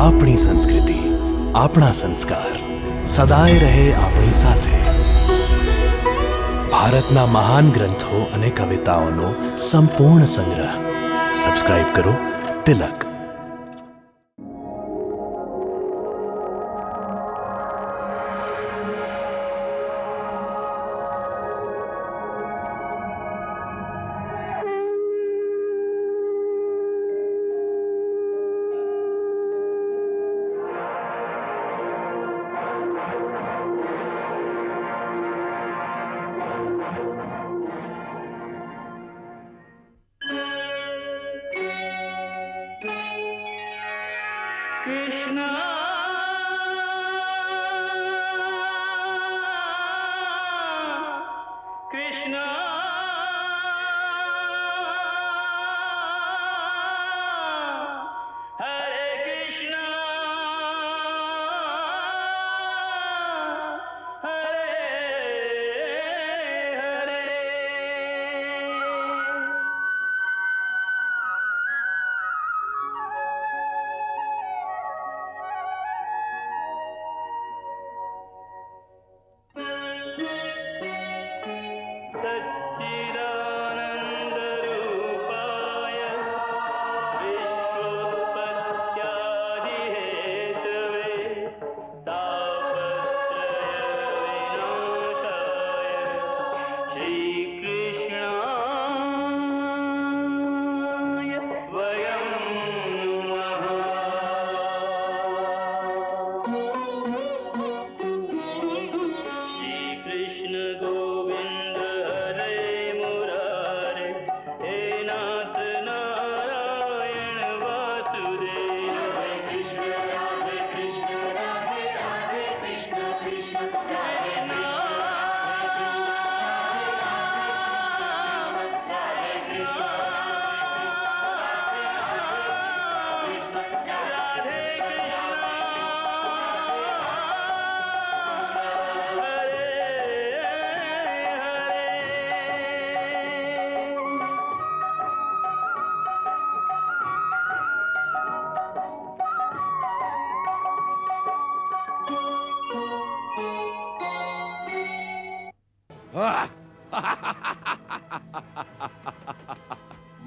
આપણી સંસ્કૃતિ, આપણા સંસ્કાર સદાય રહે આપણી સાથે. ભારતના મહાન ગ્રંથો અને કવિતાઓનો સંપૂર્ણ સંગ્રહ. સબસ્ક્રાઇબ કરો તિલક.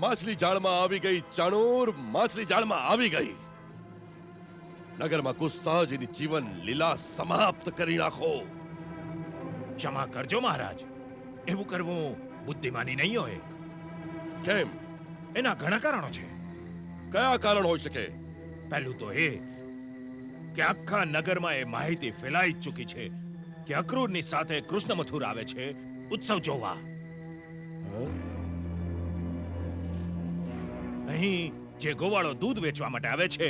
માછલી જાળમાં આવી ગઈ ચાણૂર, માછલી જાળમાં આવી ગઈ. નગરમાં ઘૂસતા જ એની જીવન લીલા સમાપ્ત કરી નાખો. ક્ષમા કરજો મહારાજ, એવું કરવું બુદ્ધિમાની નહીં હોય. કેમ? એના ઘણા કારણો છે. કયા કારણ હોઈ શકે? પહેલું તો એ કે આખા નગરમાં એ માહિતી ફેલાઈ ચૂકી છે કે અક્રૂરની સાથે કૃષ્ણ મથુર આવે છે ઉત્સવ જોવા. અહીં જે ગોવાળો દૂધ વેચવા માટે આવે છે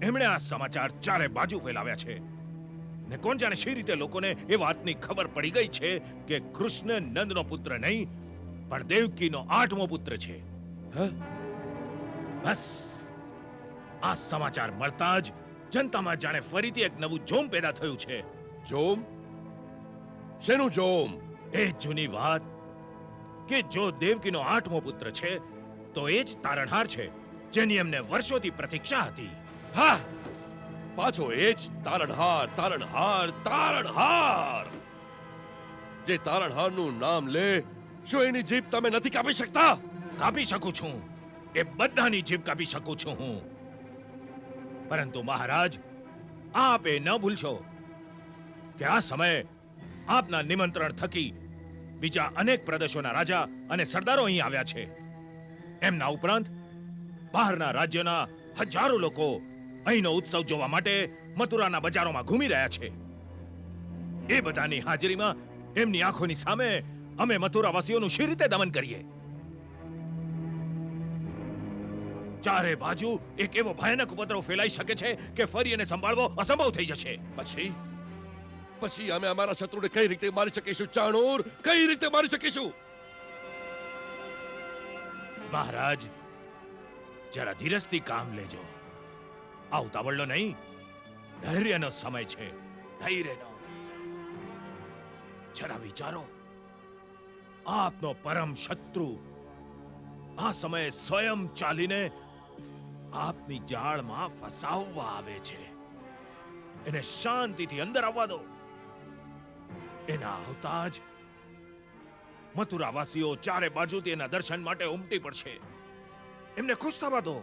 એમણે આ સમાચાર ચારે બાજુ ફેલાવ્યા છે ને કોણ જાણે શી રીતે લોકોને એ વાતની ખબર પડી ગઈ છે કે કૃષ્ણ નંદનો પુત્ર નહીં પણ દેવકીનો 8મો પુત્ર છે. બસ આ સમાચાર મળતા જ જનતામાં જાણે ફરીથી એક નવું જોમ પેદા થયું છે. જોમ? શેનું જોમ? એ જૂની વાત કે જો દેવકીનો 8મો પુત્ર છે તો એ જ તારણહાર છે જેની એમને વર્ષોથી પ્રતીક્ષા હતી. હા, પાછો એ જ તારણહાર, તારણહાર, તારણહાર. જે તારણહારનું નામ લે, શું એની જીભ તમે નથી કાપી શકતા? કાપી શકું છું, એ બધાની જીભ કાપી શકું છું હું. પરંતુ મહારાજ, આપ એ ન ભૂલશો કે આ સમયે આપના નિમંત્રણ થકી બીજા અનેક પ્રદેશોના રાજા અને સરદારો અહીં આવ્યા છે. એમના ઉપરાંત બહારના રાજ્યોના હજારો લોકો અહીંનો ઉત્સવ જોવા માટે મથુરાના બજારોમાં ઘૂમી રહ્યા છે. એ બધાની હાજરીમાં એમની આંખોની સામે અમે મથુરાવાસીઓનું શી રીતે દમન કરીએ? ચારે બાજુ એક એવો ભયાનક ઉપદ્રવ ફેલાઈ શકે છે કે ફરી એને સંભાળવો અસંભવ થઈ જશે. પછી અમે અમારા શત્રુને કઈ રીતે મારી શકીશું ચાણૂર? કઈ રીતે મારી શકીશું? મહારાજ, જરા ધીરજથી કામ લેજો. આ ઉતાવળનો નહીં, ધૈર્યનો સમય છે. ધૈર્યનો. જરા વિચારો, આપનો પરમ શત્રુ આ સમયે સ્વયં ચાલીને આપની જાળમાં ફસાવવા આવે છે. એને શાંતિથી અંદર આવવા દો. એના આવતા જ મથુરાવાસીઓ ચારે બાજુથી એના દર્શન માટે ઉમટી પડશે. એમને ખુશ થવા દો.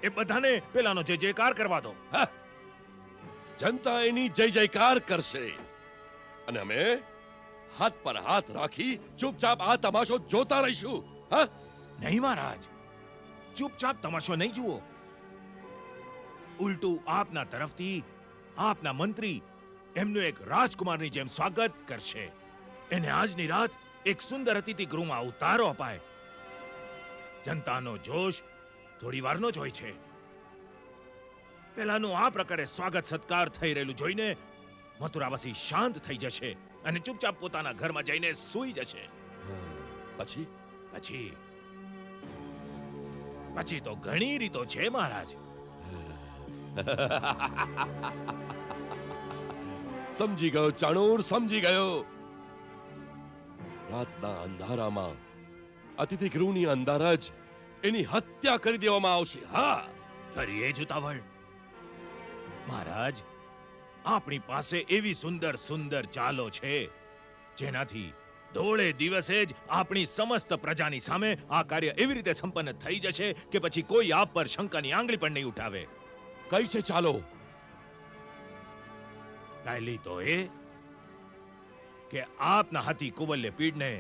એ બધાને પેલાનો જય જયકાર કરવા દો. હા, જનતા એની જય જયકાર કરશે અને અમે હાથ પર હાથ રાખી ચૂપચાપ આ તમાશો જોતા રહીશું. હા, નહીં મહારાજ, ચૂપચાપ તમાશો નહીં જુઓ. ઉલટું આપના તરફથી આપના મંત્રી એમનું એક રાજકુમારની જેમ સ્વાગત કરશે. એને આજની રાત એક સુંદર અતિથિ ગૃહમાં ઉતારો અપાય. જનતાનો જોશ થોડી વારનો જ હોય છે. પેલાનું આ પ્રકારે સ્વાગત સત્કાર થઈ રહેલું જોઈને મથુરાવાસી શાંત થઈ જશે અને ચૂપચાપ પોતાના ઘરમાં જઈને સૂઈ જશે. પછી પછી પછી તો ઘણી રીતો છે મહારાજ. સમજી ગયો ચાણૂર, સમજી ગયો. રાતના અંધારામાં અતિથિ ગૃહની અંદર જ એની હત્યા કરી દેવામાં આવશે. હા, ફરી એ જ ઉતાવળ. મહારાજ, આપણી પાસે એવી સુંદર સુંદર ચાલો છે જેનાથી ધોળે દિવસે જ આપણી સમસ્ત પ્રજાની સામે આ કાર્ય એવી રીતે સંપન્ન થઈ જશે કે પછી કોઈ આપ પર શંકાની આંગળી પણ નહીં ઉઠાવે. કઈ છે ચાલો? પહેલી તો એ કે આપના હાથી કુવલ્ય પીડને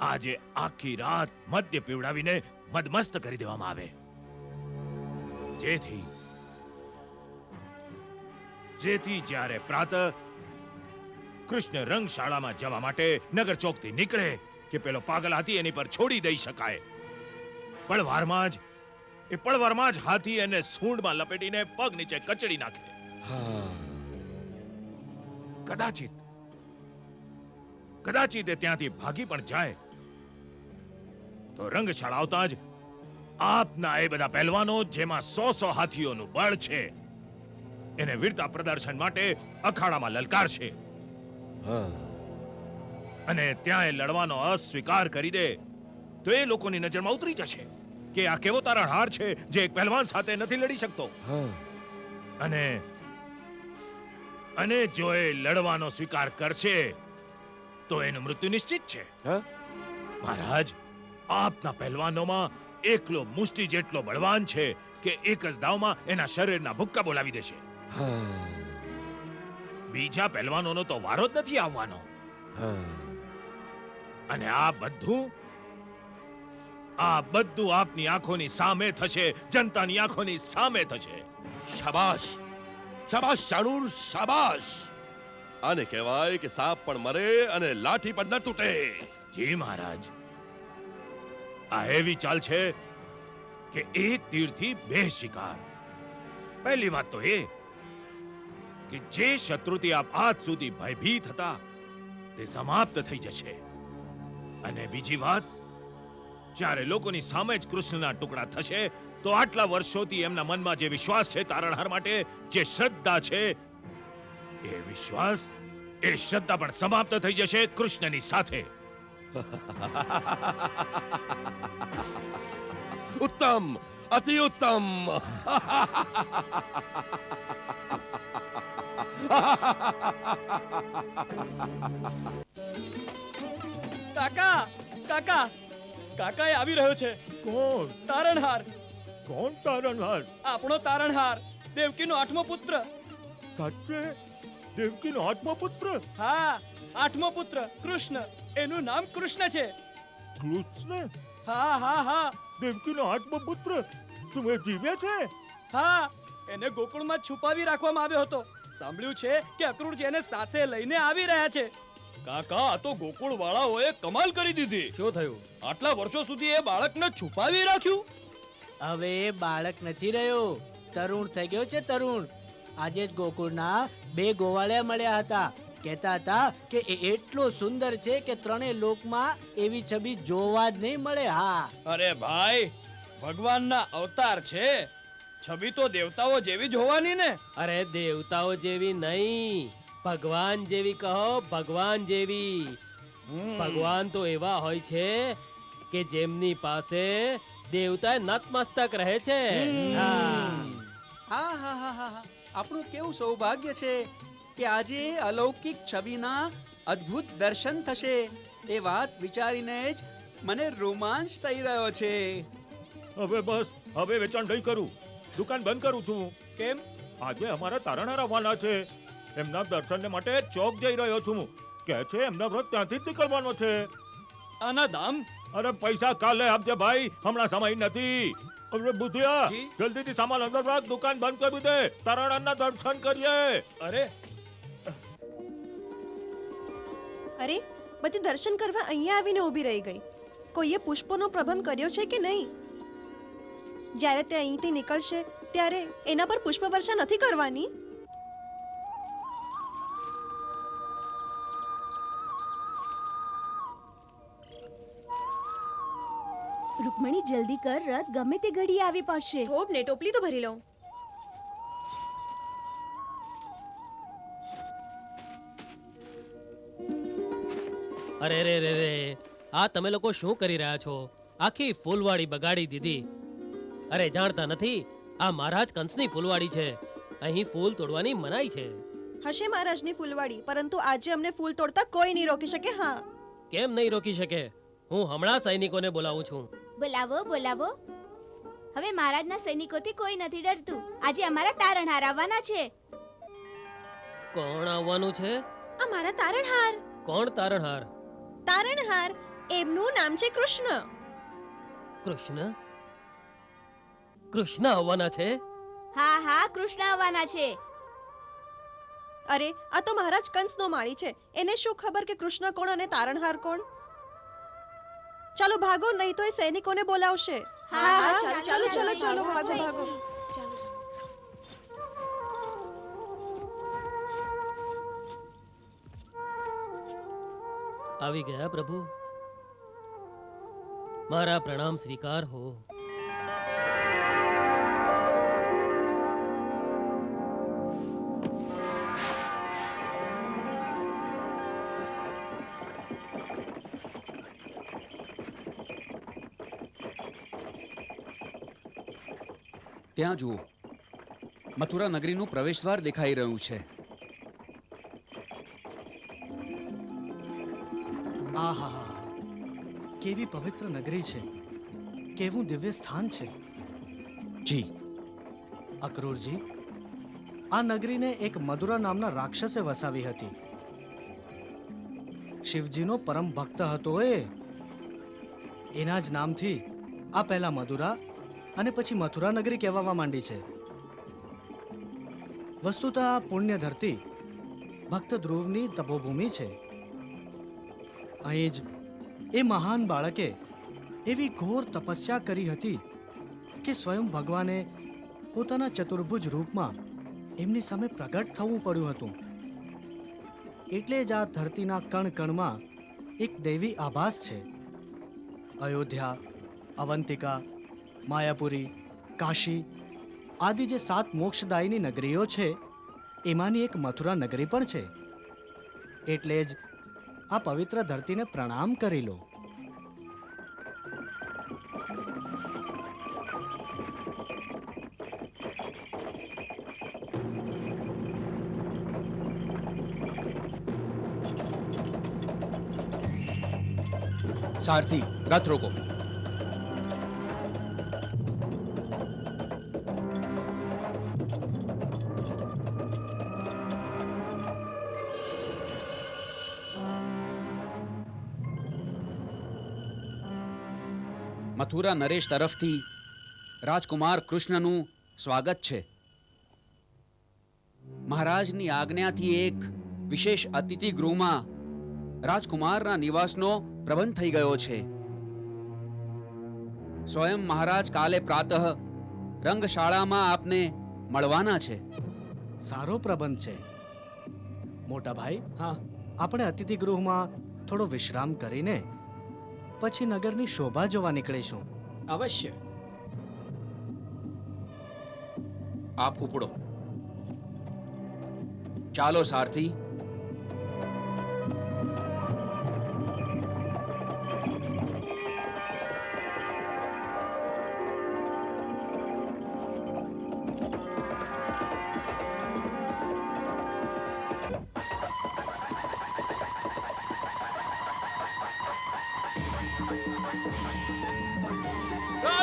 આજે આખી રાત મદ્ય પીવડાવીને મદમસ્ત કરી દેવામાં આવે, જેથી જ્યારે પ્રાતઃ કૃષ્ણ રંગશાળામાં જવા માટે નગર ચોકથી નીકળે કે પેલો પાગલ હાથી એની પર છોડી દઈ શકાય. પળવારમાં જ હાથી એને સૂંઢમાં લપેટીને પગ નીચે કચડી નાખે. કદાચિત એ ત્યાંથી ભાગી પણ જાય તો રંગશાળા આવતા જ આપના એ બધા પહેલવાનો જેમાં 100 હાથીઓનું બળ છે એને વીરતા પ્રદર્શન માટે અખાડામાં લલકારશે. અને ત્યાં એ લડવાનો અસ્વીકાર કરી દે તો એ લોકોની નજરમાં ઉતરી જશે કે આ કેવો તારણહાર છે જે એક પહેલવાન સાથે નથી લડી શકતો. અને જો એ લડવાનો સ્વીકાર કરશે તો એનું મૃત્યુ નિશ્ચિત છે. મહારાજ, આપના પહેલવાનોમાં એકલો મુષ્ટિ જેટલો બળવાન છે કે એક જ દાવમાં એના શરીરના ભુક્કા બોલાવી દેશે. બીજા પહેલવાનોનો તો વારો જ નથી આવવાનો. અને આ બધું આપની આંખોની સામે થશે, જનતાની આંખોની સામે થશે. શાબાશ, શાબાશ ચાણૂર, શાબાશ. આને કહેવાય કે સાપ પણ મરે અને લાઠી પણ ન તૂટે. જી મહારાજ, આ એવી ચાલ છે કે એક તીરથી બે શિકાર. પહેલી વાત તો એ કે જે શત્રુથી આપ આજ સુધી ભયભીત હતા તે સમાપ્ત થઈ જશે. અને બીજી વાત, જ્યારે લોકોની સામે જ કૃષ્ણના ટુકડા થશે તો આટલા વર્ષોથી એમના મનમાં જે વિશ્વાસ છે તારણહાર માટે, જે શ્રદ્ધા છે, એ વિશ્વાસ, એ શ્રદ્ધા પણ સમાપ્ત થઈ જશે કૃષ્ણની સાથે. ઉત્તમ, અતિ ઉત્તમ. કાકા, કાકા, કાકા એ આવી રહ્યો છે. કોણ? તારણહાર. કોણ તારણહાર? આપણો તારણહાર, દેવકીનો 8મો પુત્ર. સાચે? દેવકીનો 8મો પુત્ર? હા, 8મો પુત્ર કૃષ્ણ. એનું નામ કૃષ્ણ છે. કૃષ્ણ? હા હા હા. દેવકીનો 8મો પુત્ર તું જીવે છે? હા, એને ગોકુળમાં છુપાવી રાખવામાં આવ્યો હતો. સાંભળ્યું છે કે અક્રૂરજી એને સાથે લઈને આવી રહ્યા છે. કાકા, આ તો ગોકુળ વાળાઓએ કમાલ કરી દીધી. શું થયું? આટલા વર્ષો સુધી એ બાળકને છુપાવી રાખ્યું. હવે એ બાળક નથી રહ્યો, તરુણ થઈ ગયો છે. તરુણ આજે જ ગોકુળના 2 ગોવાળિયા મળ્યા હતા. કહેતા હતા કે એ એટલો સુંદર છે કે 3 લોકમાં એવી છબી જોવા જ નહીં મળે. હા, અરે ભાઈ, ભગવાનના અવતાર છે, છબી તો દેવતાઓ જેવી જ હોવાની ને. અરે દેવતાઓ જેવી નહીં, ભગવાન જેવી કહો, ભગવાન જેવી. ભગવાન તો એવા હોય છે કે જેમની પાસે દેવતા નતમસ્તક રહે છે. હા. હા હા હા હા હા. આપણું કેવું સૌભાગ્ય છે કે આજે અલૌકિક છબીના અદ્ભુત દર્શન થશે. એ વાત વિચારીને જ મને રોમાંચ થઈ રહ્યો છે. હવે બસ, હવે વેચાણ નહીં કરું, દુકાન બંધ કરું છું. કેમ? આજે અમારા તારણહાર આવવાના છે. એમના દર્શનને માટે ચોક જઈ રહ્યો છું. કે છે એમના વ્રત ત્યાંથી જ નીકળવાનો છે. આના દામ? અરે પૈસા કાલે આપજે ભાઈ, હમણાં સમય નથી. અરે બુધિયા, જી? જલ્દીથી સામાન અંદર રાખ, દુકાન બંધ કરી દે, તારણહારના દર્શન કરીએ. અરે અરે બધી દર્શન કરવા અહીંયા આવીને ઊભી રહી ગઈ. કોઈએ પુષ્પોનો પ્રબંધ કર્યો છે કે નહીં? જ્યારે તે અહીંથી નીકળશે ત્યારે એના પર પુષ્પ વર્ષા નથી કરવાની. રૂકમણી જલ્દી કર, રથ ગમે તે ઘડીએ આવી પહોંચશે. થોપ ને ટોપલી તો ભરી લઉં. અરે રે રે રે, આ તમે લોકો શું કરી રહ્યા છો? આખી ફૂલવાડી બગાડી દીધી. અરે જાણતા નથી, આ મહારાજ કંસની ફૂલવાડી છે. અહીં ફૂલ તોડવાની મનાઈ છે. હશે મહારાજની ફૂલવાડી, પરંતુ આજે અમને ફૂલ તોડતા કોઈ નહીં રોકી શકે. હા, કેમ નહીં રોકી શકે? હું હમણાં સૈનિકોને બોલાવું છું. બોલાવો બોલાવો. હવે મહારાજના સૈનિકોથી કોઈ નથી ડરતું. આજે અમારા તારણહાર આવવાના છે. કોણ આવવાનું છે? અમારા તારણહાર. કોણ તારણહાર? તારણહાર, એમનું નામ છે કૃષ્ણ. કૃષ્ણ? કૃષ્ણ આવવાના છે? હા હા, કૃષ્ણ આવવાના છે. અરે આ તો મહારાજ કંસનો માળી છે. એને શું ખબર કે કૃષ્ણ કોણ અને તારણહાર કોણ? ચાલો ભાગો, નહીં તો એ સૈનિકોને બોલાવશે. હા હા, ચાલો ચાલો ચાલો, ભાગો ભાગો. આવી ગયા પ્રભુ, મારા પ્રણામ સ્વીકાર હો. ત્યાં જુઓ, મથુરા નગરીનું પ્રવેશદ્વાર દેખાઈ રહ્યું છે. આહા, કેવી પવિત્ર નગરી છે, કેવું દિવ્ય સ્થાન છે. જી, અક્રૂરજી, આ નગરીને એક મધુરા નામના રાક્ષસે વસાવી હતી. શિવજીનો પરમ ભક્ત હતો એ. એના જ નામથી આ પહેલા મધુરા અને પછી મથુરા નગરી કહેવાવા માંડી છે. વસ્તુતઃ આ પુણ્ય ધરતી ભક્ત ધ્રુવની તપોભૂમિ છે. અહીં જ એ મહાન બાળકે એવી ઘોર તપસ્યા કરી હતી કે સ્વયં ભગવાને પોતાના ચતુર્ભુજ રૂપમાં એમની સામે પ્રગટ થવું પડ્યું હતું. એટલે જ આ ધરતીના કણ કણમાં એક દૈવી આભાસ છે. અયોધ્યા, અવંતિકા, માયાપુરી, કાશી આદિ જે 7 મોક્ષદાયીની નગરીઓ છે, એમાંની એક મથુરા નગરી પણ છે. એટલે જ આ પવિત્ર ધરતીને પ્રણામ કરી લો. સારથી, રથ રોકો. મથુરા નરેશ તરફથી રાજકુમાર કૃષ્ણનું સ્વાગત છે. મહારાજની આજ્ઞાથી એક વિશેષ અતિથિ ગૃહમાં રાજકુમારના નિવાસનો પ્રબંધ થઈ ગયો છે. સ્વયં મહારાજ કાલે પ્રાતઃ રંગશાળામાં આપને મળવાના છે. સારો પ્રબંધ છે. મોટા ભાઈ, હા, આપણે અતિથિ ગૃહમાં થોડો વિશ્રામ કરીને પછી નગરની શોભા જોવા નીકળીશું. અવશ્ય. આપ ઉપડો. ચાલો સારથી.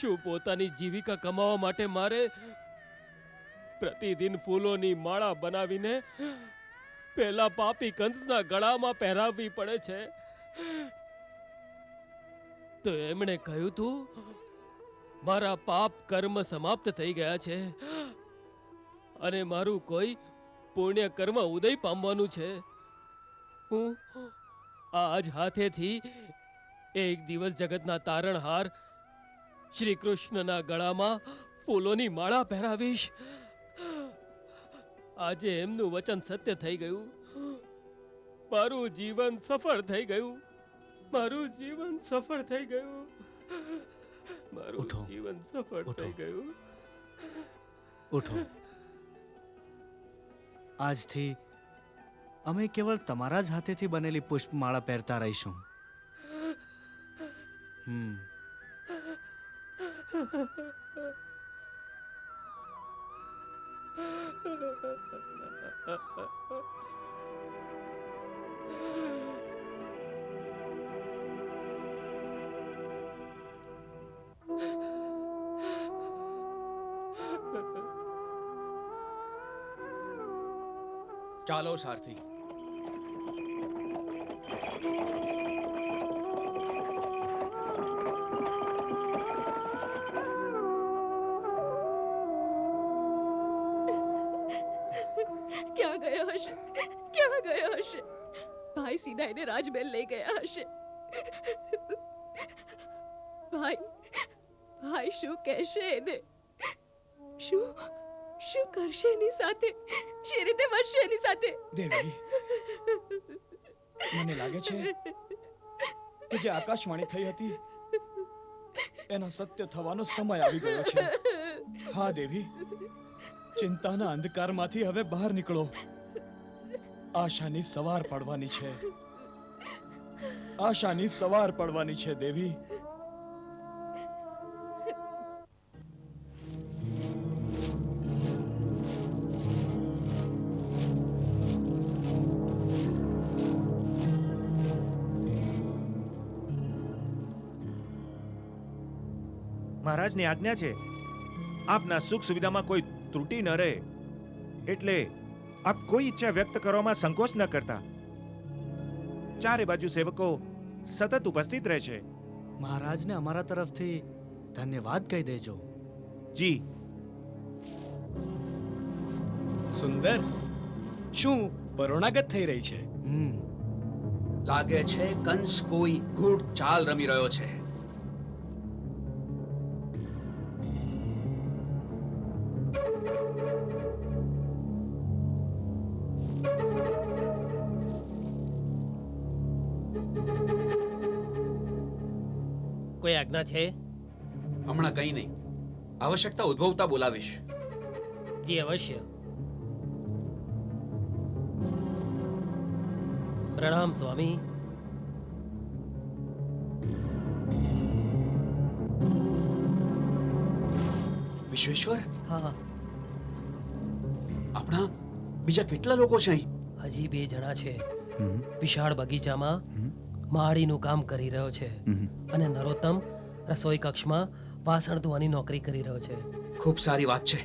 શું પોતાની જીવિકા કમાવા માટે મારે પ્રતિદિન ફૂલોની માળા બનાવીને પેલા પાપી કંસના ગળામાં પહેરાવવી પડે છે? તો એમણે કહ્યું તું મારા પાપ કર્મ સમાપ્ત થઈ ગયા છે અને મારું કોઈ પુણ્ય કર્મ ઉદય પામવાનું છે. હું આજ હાથેથી એક દિવસ જગતના તારણહાર શ્રી કૃષ્ણના ગળામાં ફૂલોની માળા પહેરાવીશ. આજે એમનું વચન સત્ય થઈ ગયું. મારું જીવન સફળ થઈ ગયું. મારું જીવન સફળ થઈ ગયું. મારું ઉઠો. જીવન સફળ ઉઠો. થઈ ગયું. ઉઠો. આજથી અમે કેવળ તમારા જ હાથેથી બનેલી પુષ્પમાળા પહેરતા રહીશું. ચાલો સારથી. ક્યાં ગયો હશે? ક્યાં ગયો હશે? ભાઈ સીધા એને રાજમહેલ લઈ ગયા હશે. ભાઈ શું કહેશે એને? શું કરશે એની સાથે? શી રીતે વર્તશે એની સાથે? દેવી, મને લાગે છે કે જે આકાશવાણી થઈ હતી એનો સત્ય થવાનો સમય આવી ગયો છે. હા દેવી, ચિંતાના અંધકારમાંથી હવે બહાર નીકળો. આશાની સવાર પડવાની છે. આશાની સવાર પડવાની છે દેવી. મહારાજની આજ્ઞા છે આપના સુખ સુવિધામાં કોઈ ત્રુટિ ન રહે, એટલે આપ કોઈ ઈચ્છા વ્યક્ત કરવામાં સંકોચ ન કરતા. ચારે બાજુ સેવકો સતત ઉપસ્થિત રહે છે. મહારાજને અમારા તરફથી ધન્યવાદ કહી દેજો. જી. સુંદર, શું પરોણાગત થઈ રહી છે? લાગે છે કંસ કોઈ ગૂઢ ચાલ રમી રહ્યો છે. કોઈ આજ્ઞા છે? હમણાં કંઈ નહીં, આવશ્યકતા ઉદ્ભવતા બોલાવીશ. જી અવશ્ય. પ્રણામ સ્વામી. વિશ્વેશ્વર, હા, આપણા બીજા કેટલા લોકો છે અહીં? હજી 2 જણા છે. વિશાળ બગીચામાં માળીનું કામ કરી રહ્યો છે અને નરોત્તમ રસોઈ કક્ષમાં વાસણ ધોવાની નોકરી કરી રહ્યો છે. ખૂબ સારી વાત છે.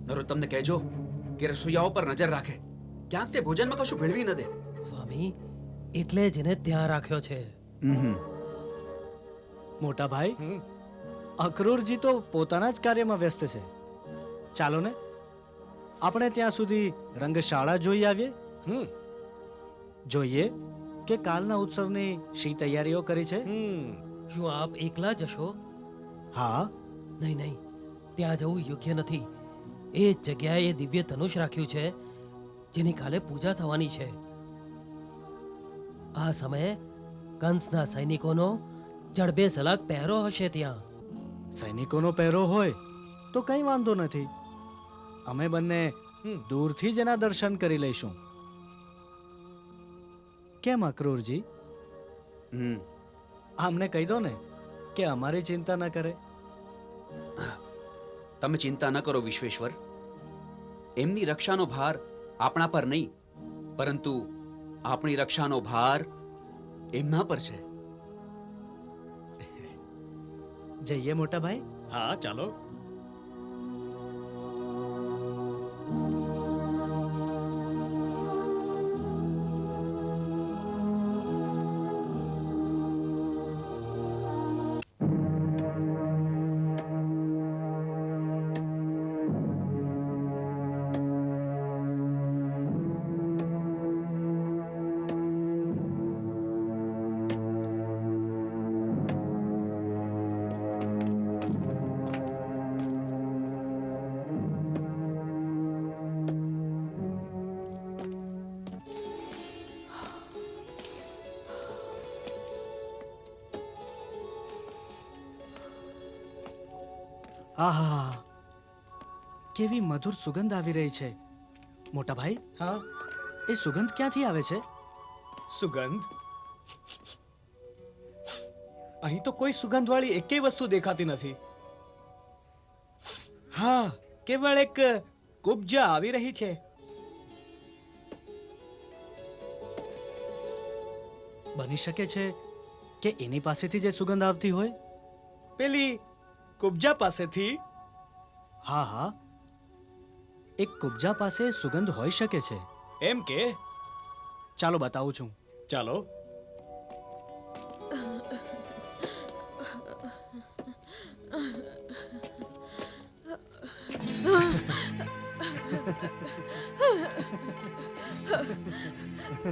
નરોત્તમને કહેજો કે રસોઈયાઓ પર નજર રાખે, ક્યાંક તે ભોજનમાં કશું ભેળવી ન દે. સ્વામી, એટલે જ એને ત્યાં રાખ્યો છે. મોટા ભાઈ, અક્રૂરજી તો પોતાના જ કાર્યમાં વ્યસ્ત છે. ચાલો ને આપણે ત્યાં સુધી રંગશાળા જોઈ આવીએ. જોઈએ કે કાલના ઉત્સવની શી તૈયારીઓ કરી છે. શું આપ એકલા જશો? હા. નહીં નહીં, ત્યાં જવું યોગ્ય નથી. એ જ જગ્યાએ એ દિવ્ય ધનુષ રાખ્યું છે જેની કાલે પૂજા થવાની છે. આ સમયે કંસના સૈનિકોનો જડબે સલાક પહેરો હશે ત્યાં. સૈનિકોનો પહેરો હોય તો કંઈ વાંધો નથી. અમે બંને દૂરથી જ એના દર્શન કરી લઈશું. કેમ અક્રૂરજી? આમને કહી દો ને કે અમારી ચિંતા ન કરે. તમે ચિંતા ન કરો વિશ્વેશ્વર. એમની રક્ષાનો ભાર આપણા પર નહીં, પરંતુ આપણી રક્ષાનો ભાર એમના પર છે. જઈએ મોટા ભાઈ. હા ચાલો. આહા, કેવી મધુર સુગંધ આવી રહી છે. મોટા ભાઈ, હા. એ સુગંધ ક્યાંથી આવે છે? સુગંધ? અહીં તો કોઈ સુગંધવાળી એકેય વસ્તુ દેખાતી નથી. હા, કેવળ એક કુબ્જા આવી રહી છે. બની શકે છે કે એની પાસેથી જે સુગંધ આવતી હોય. પેલી કુબ્જા પાસેથી? હા હા, એક કુબ્જા પાસે સુગંધ હોઈ શકે છે. એમ કે? ચાલો બતાવું છું. ચાલો.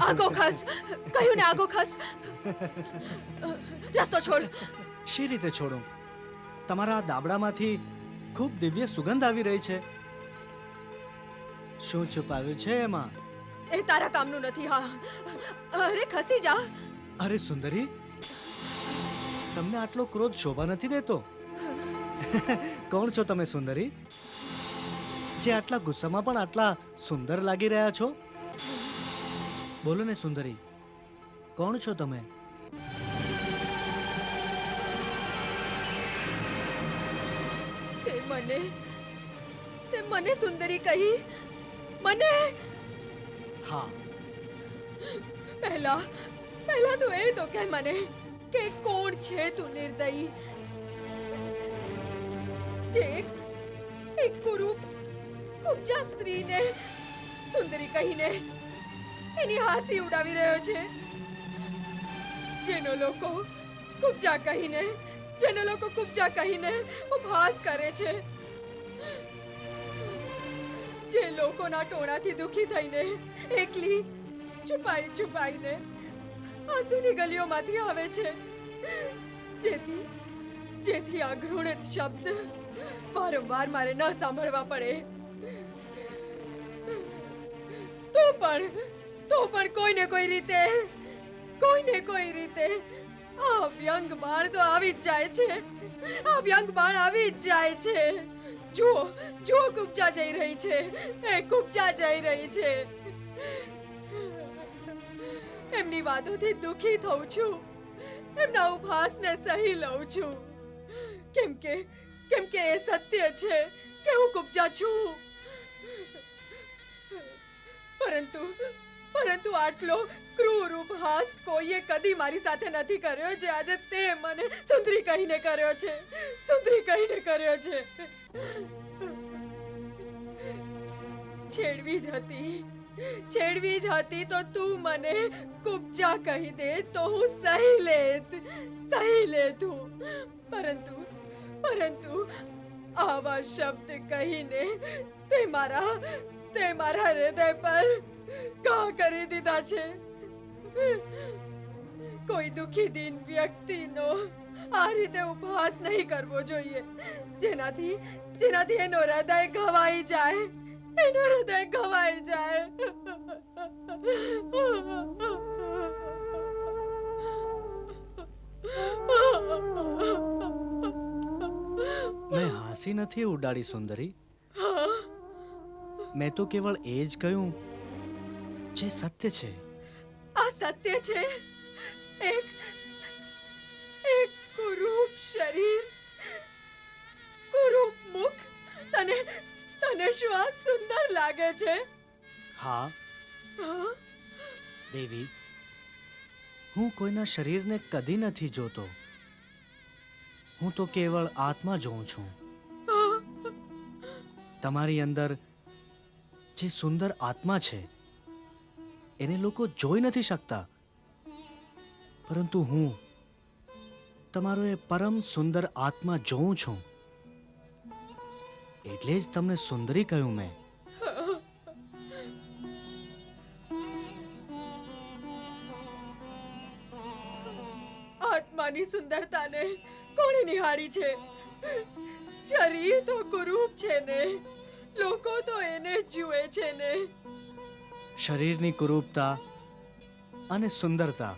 આગો ખસ, કહ્યું ને આગો ખસ. રસ્તો છોડ. શી રીતે છોડું? તમારા આ દાબડામાંથી ખૂબ દિવ્ય સુગંધ આવી રહી છે. શું છુપાવ્યું છે એમાં? એ તારા કામનું નથી. હા, અરે ખસી જા. અરે સુંદરી, તમને આટલો ક્રોધ શોભા નથી દેતો. કોણ છો તમે સુંદરી, જે આટલા ગુસ્સામાં પણ આટલા સુંદર લાગી રહ્યા છો? બોલો ને સુંદરી, કોણ છો તમે? તે મને સુંદરી કહી? મને? હા. પહેલા તું એ તો કહે મને કે કોણ છે તું નિર્દયી, જે એક કુરૂપ કુબ્જા સ્ત્રીને સુંદરી કહીને એની હાસી ઉડાવી રહ્યો છે. જેનો લોકો કુબ્જા કહીને ઉપહાસ કરે છે, જે લોકોના ટોણાથી દુખી થઈને એકલી છુપાઈને આંસુની ગલીઓમાંથી આવે છે, જેથી આ ઘૃણિત શબ્દ વારંવાર મારે ન સાંભળવા પડે. તો પણ કોઈને કોઈ રીતે આ વ્યંગ બાણ તો આવી જ જાય છે. જુઓ કુબ્જા જઈ રહી છે. એમની વાતોથી દુખી થઉં છું, એમના ઉપહાસને સહી લઉં છું, કેમ કે એ સત્ય છે કે હું કુબ્જા છું. પરંતુ આટલો ક્રૂર ઉપહાસ કોઈએ કદી મારી સાથે નથી કર્યો, જે આજે તે મને સુંદરી કહીને કર્યો છે. છેડવી જ હતી તો તું મને કુબ્જા કહી દે તો હું સહી લેત હું. પરંતુ આવા શબ્દ કહીને તે મારા હૃદય પર ઘા કરી દીધા છે. કોઈ દુખી દીન વ્યક્તિનો આ રીતે ઉપહાસ નહીં કરવો જોઈએ, જેનાથી એનો હૃદય ઘવાઈ જાય. મેં હાંસી નથી ઉડાડી સુંદરી. મેં તો કેવળ એ જ કહ્યું જે સત્ય છે. આ સત્ય છે. એક કુરૂપ શરીર, કુરૂપ મુખ. તને શું આ સુંદર લાગે છે? હા દેવી, હું કોઈના શરીરને કદી નથી જોતો. હું તો કેવળ આત્મા જોઉં છું. તમારી અંદર જે સુંદર આત્મા છે એને લોકો જોઈ નથી શકતા, પરંતુ હું તમારો એ પરમ સુંદર આત્મા જોઉં છું. એટલે જ તમને સુંદરી કહ્યું મેં. આત્માની સુંદરતાને કોણે નિહાળી છે? શરીર તો કુરૂપ છે ને, લોકો તો એને જ જુએ છે ને. શરીરની કુરૂપતા અને સુંદરતા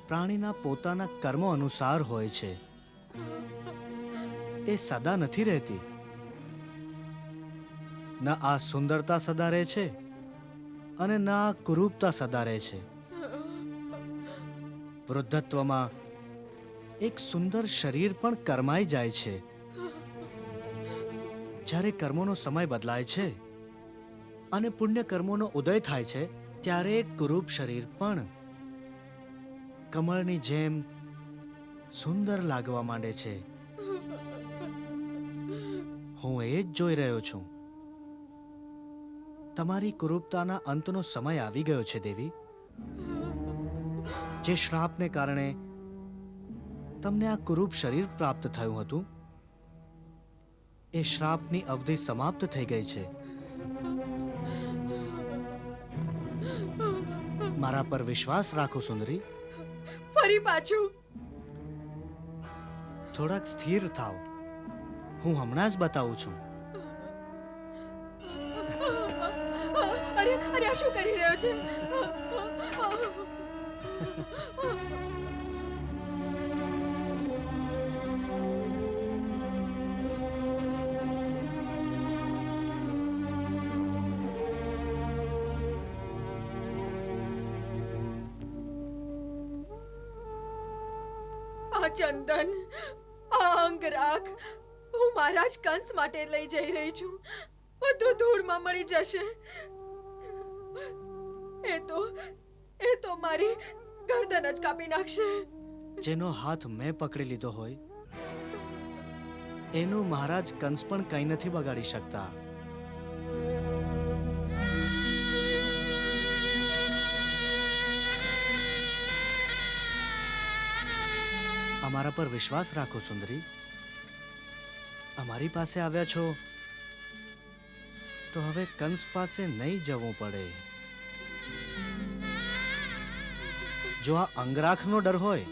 પ્રાણીના પોતાના કર્મો અનુસાર હોય છે. એ સદા નથી રહેતી. ન આ સુંદરતા સદા રહે છે અને ન આ કુરૂપતા સદા રહે છે. વૃદ્ધત્વમાં એક સુંદર શરીર પણ કર્માઈ જાય છે. જ્યારે કર્મોનો સમય બદલાય છે અને પુણ્ય કર્મોનો ઉદય થાય છે, ત્યારે એક કુરૂપ શરીર પણ કમળની જેમ સુંદર લાગવા માંડે છે. હું એ જ જોઈ રહ્યો છું. તમારી કુરૂપતાના અંતનો સમય આવી ગયો છે દેવી. જે શ્રાપને કારણે તમને આ કુરૂપ શરીર પ્રાપ્ત થયું હતું, એ શ્રાપની અવધિ સમાપ્ત થઈ ગઈ છે. મારા પર વિશ્વાસ રાખો સુંદરી. ફરી પાછું થોડાક સ્થિર થાઓ. હું હમણાં જ બતાવું છું. અરે અરે, આ શું કરી રહ્યો છે? આ ચંદન, આ અંગરાગ હું મહારાજ કંસ માટે લઈ જઈ રહી છું. બધું ધૂળમાં મળી જશે. એ તો મારી ગરદન જ કાપી નાખશે. જેનો હાથ મેં પકડી લીધો હોય એનું મહારાજ કંસ પણ કંઈ નથી બગાડી શકતા. અમારા પર વિશ્વાસ રાખો સુંદરી. અમારી પાસે આવ્યા છો તો હવે કંસ પાસે નહીં જવું પડે. જો આ અંગરાખનો ડર હોય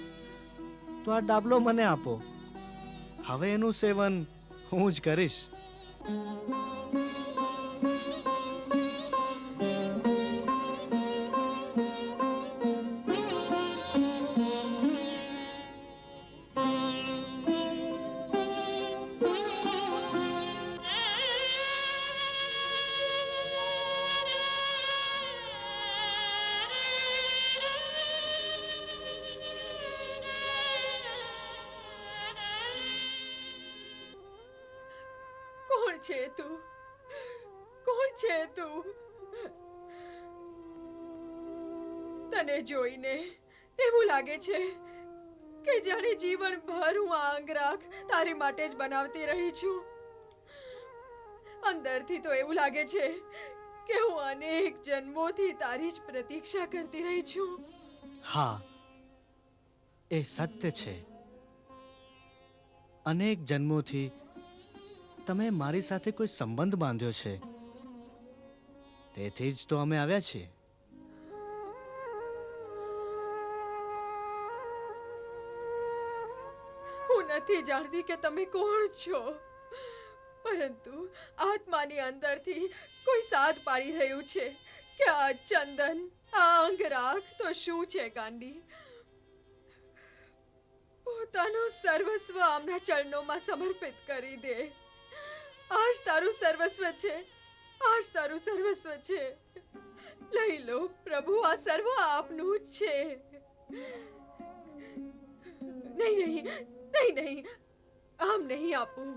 તો આ ડાબલો મને આપો. હવે એનું સેવન હું જ કરીશ. કોણ છે તું? કોણ છે તું? તને જોઈને એવું લાગે છે કે જાણે જીવનભર હું આ અંગરાગ તારી માટે જ બનાવતી રહી છું. અંદરથી તો એવું લાગે છે કે હું અનેક જન્મોથી તારી જ પ્રતીક્ષા કરતી રહી છું. હા, એ સત્ય છે. અનેક જન્મોથી તમે મારી સાથે કોઈ સંબંધ બાંધ્યો છે, તેથી જ તો અમે આવ્યા છીએ. હું નથી જાણતી કે તમે કોણ છો, પરંતુ આત્માની અંદરથી કોઈ સાદ પાડી રહ્યું છે કે આ ચંદન, આ અંગરાગ તો શું છે કાંડી? પોતાનું સર્વસ્વ આમના ચરણોમાં સમર્પિત કરી દે. આજ તારું સર્વસ્વ છે, આજ તારું સર્વસ્વ છે. લઈ લો પ્રભુ, આ સર્વ આપનું જ છે. નહીં નહીં નહીં નહીં, આમ નહીં આપું.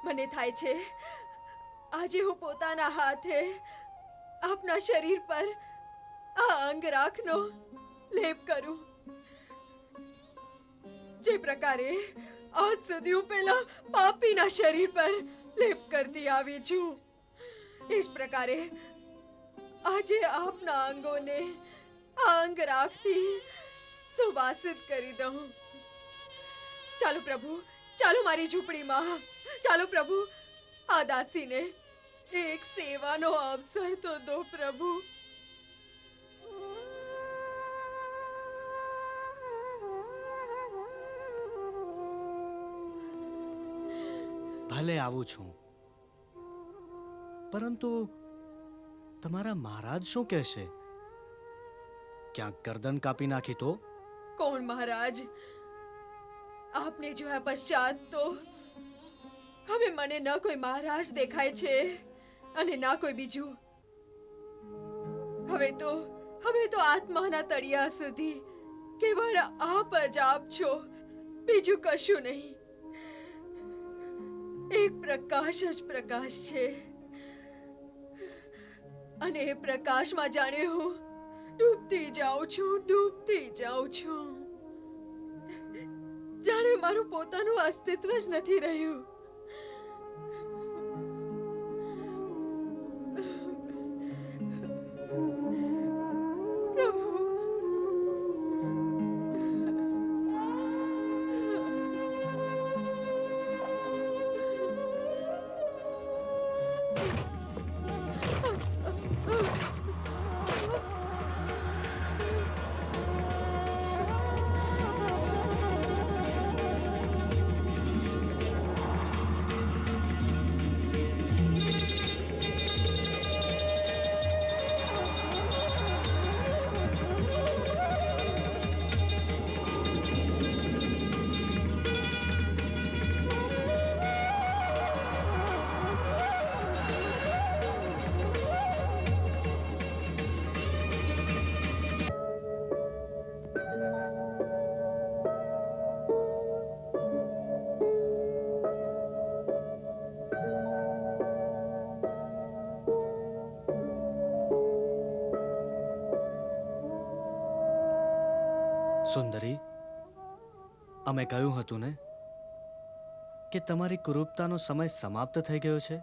મને થાય છે આજે હું પોતાના હાથે આપના શરીર પર આ અંગરાખનો લેપ કરું. જે પ્રકારે આજ સુધી હું પેલા પાપીના શરીર પર લેપ કરતી આવી છું, એ જ પ્રકારે આજે આપના અંગોને આ અંગ રાખથી સુવાસિત કરી દઉં. ચાલો પ્રભુ, ચાલો મારી ઝૂંપડીમાં, ચાલો પ્રભુ, આ દાસીને એક સેવાનો અવસર તો દો પ્રભુ. ભલે આવું છું, પરંતુ તમારા મહારાજ શું કહેશે? ક્યાંક ગરદન કાપી નાખી તો? કોણ મહારાજ? આપને જોયા પશ્ચાત તો હવે મને ન કોઈ મહારાજ દેખાય છે અને ના કોઈ બીજું. હવે તો આત્માના તળિયા સુધી કેવળ આપ જ આપ છો, બીજું કશું નહીં. એક પ્રકાશ જ પ્રકાશ છે અને એ પ્રકાશમાં જાણે હું ડૂબતી જાઉં છું. જાણે મારું પોતાનું અસ્તિત્વ જ નથી રહ્યું. સુંદરી, અમે કહ્યું હતું ને કે તમારી કુરૂપતાનો સમય સમાપ્ત થઈ ગયો છે.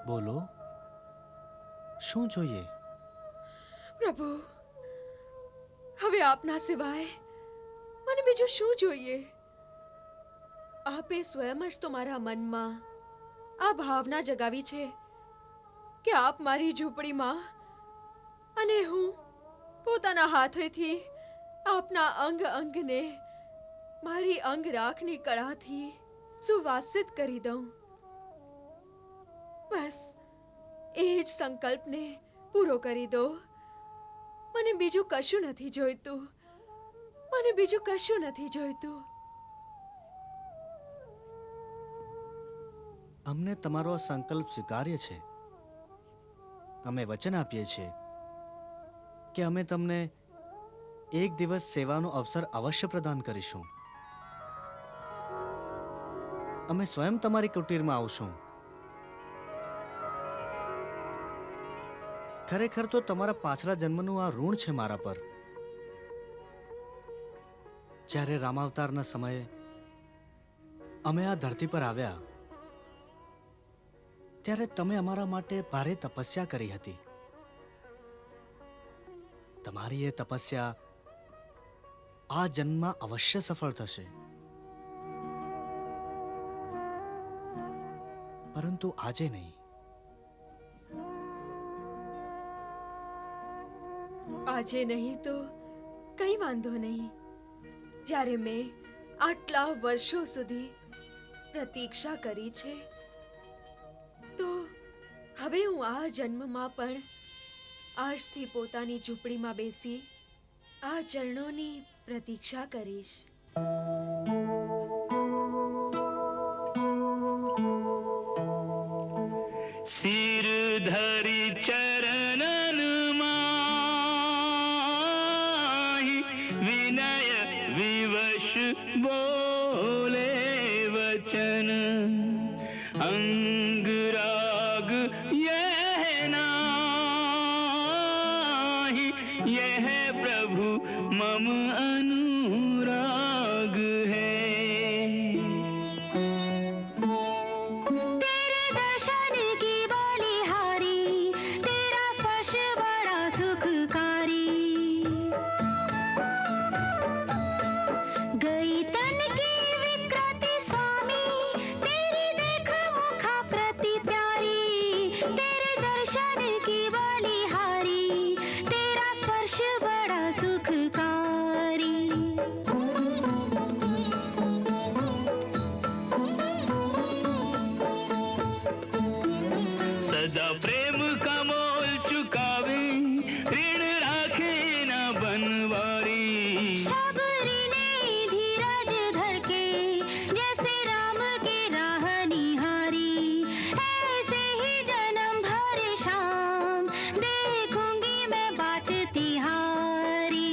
બોલો, શું જોઈએ? પ્રભુ, હવે આપના સિવાય મને બીજું શું જોઈએ? આપે સ્વયં જ તો મારા મનમાં આ ભાવના જગાવી છે કે આપ મારી ઝૂંપડીમાં અને હું પોતાના હાથેથી આપના અંગ અંગને મારી અંગરાખની કળાથી સુવાસિત કરી દઉં. બસ એ જ સંકલ્પને પૂરો કરી દો. મને બીજું કશું નથી જોઈતું. અમને તમારો આ સંકલ્પ સ્વીકાર્ય છે. અમે વચન આપીએ છીએ કે અમે તમને એક દિવસ સેવાનો અવસર અવશ્ય પ્રદાન કરીશું. અમે સ્વયં તમારી કુટીરમાં આવશું. ખરેખર તો તમારા પાછલા જન્મનું આ ઋણ છે મારા પર. જ્યારે રામાવતારના સમયે અમે આ ધરતી પર આવ્યા ત્યારે તમે અમારા માટે ભારે તપસ્યા કરી હતી. તમારી એ તપસ્યા આ જન્મમાં અવશ્ય સફળ થશે. પરંતુ આજે નહીં. આજે નહીં તો કઈ વાંધો નહીં. જ્યારે મેં આટલા વર્ષો સુધી પ્રતીક્ષા કરી છે તો હવે હું આ જન્મમાં પણ આજથી પોતાની ઝૂંપડીમાં બેસી આ ચરણોની પ્રતીક્ષા કરીશ. सिर धरि चरणन माहि विनय विवश बोले वचन अंग राग यह नाही यह प्रभु मम अनुराग है. सदा प्रेम का मोल चुकावे ऋण राखे न बनवारी. शबरी ने धीरज धर के जैसे राम के राह निहारी, ऐसे ही जन्म भर शाम देखूंगी मैं बात तिहारी.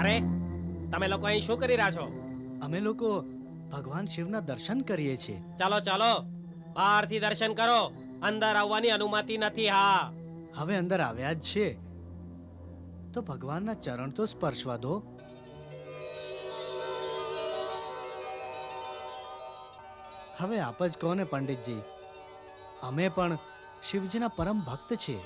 અરે તમે લોકો અહીં શું કરી રહ્યા છો? અમે લોકો ભગવાન શિવના દર્શન કરીએ છીએ. ચાલો ચાલો બહારથી દર્શન કરો, અંદર આવવાની અનુમતિ નથી. હા, હવે અંદર આવ્યા જ છે તો ભગવાનના ચરણ તો સ્પર્શવા દો. હવે આપ જ કહો ને પંડિતજી, અમે પણ શિવજીના પરમ ભક્ત છીએ.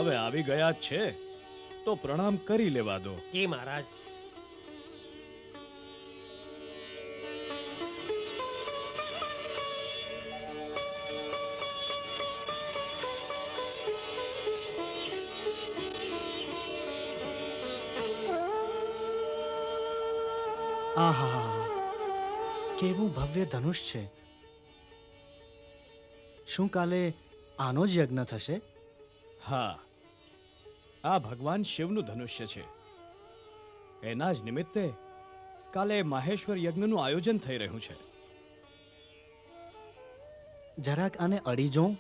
હવે આવી ગયા જ છે તો પ્રણામ કરી લેવા દો. જી મહારાજ. આહા, કેવું ભવ્ય ધનુષ છે! શું કાલે આનો જ યજ્ઞ થશે? હા, આ ભગવાન શિવનું ધનુષ્ય છે. એના જ નિમિત્તે કાલે માહેશ્વર યજ્ઞનું આયોજન થઈ રહ્યું છે. જરાક આને અડી જોઉં.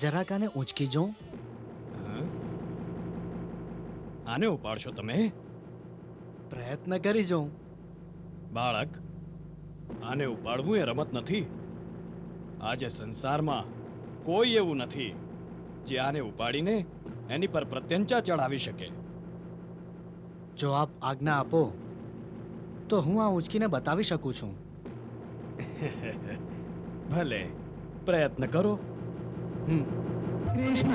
જરાક આને ઊંચકી જોઉં. આને ઉપાડશો તમે? પ્રયત્ન કરી જોઉં. બાળક, આને ઉપાડવું એ રમત નથી. આજે સંસારમાં કોઈ એવું નથી જે આને ઉપાડીને એની પર પ્રત્યંચા ચડાવી શકે. જો આપ આજ્ઞા આપો તો હું આ ઊંચકીને બતાવી શકું છું. ભલે, પ્રયત્ન કરો. હમ. કૃષ્ણ